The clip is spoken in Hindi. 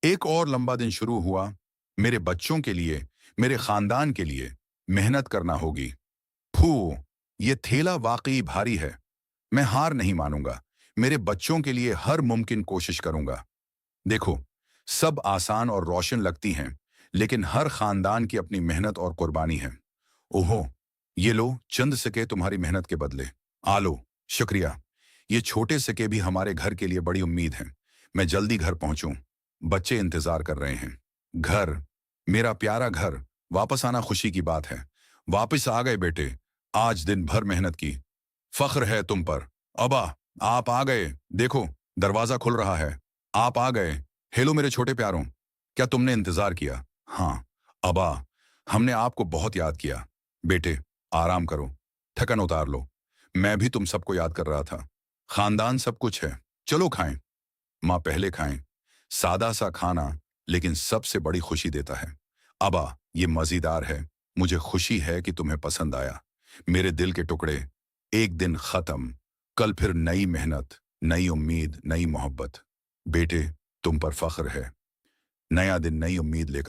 एक और लंबा दिन शुरू हुआ। मेरे बच्चों के लिए, मेरे खानदान के लिए मेहनत करना होगी। फू, ये थैला वाकई भारी है। मैं हार नहीं मानूंगा। मेरे बच्चों के लिए हर मुमकिन कोशिश करूंगा। देखो, सब आसान और रोशन लगती हैं, लेकिन हर खानदान की अपनी मेहनत और कुर्बानी है। ओहो, ये लो चंद सिक्के तुम्हारी मेहनत के बदले। आ लो, शुक्रिया। ये छोटे सिक्के भी हमारे घर के लिए बड़ी उम्मीद है। मैं जल्दी घर पहुंचूं। बच्चे इंतजार कर रहे हैं। घर, मेरा प्यारा घर, वापस आना खुशी की बात है। वापस आ गए बेटे। आज दिन भर मेहनत की। फख्र है तुम पर। अबा, आप आ गए। देखो, दरवाजा खुल रहा है। आप आ गए। हेलो मेरे छोटे प्यारों, क्या तुमने इंतजार किया? हाँ अबा, हमने आपको बहुत याद किया। बेटे, आराम करो, थकन उतार लो। मैं भी तुम सबको याद कर रहा था। खानदान सब कुछ है। चलो खाएं। माँ पहले खाएं। सादा सा खाना, लेकिन सबसे बड़ी खुशी देता है। अबा, ये मजेदार है। मुझे खुशी है कि तुम्हें पसंद आया। मेरे दिल के टुकड़े, एक दिन खत्म, कल फिर नई मेहनत, नई उम्मीद, नई मोहब्बत। बेटे, तुम पर फख्र है। नया दिन नई उम्मीद लेकर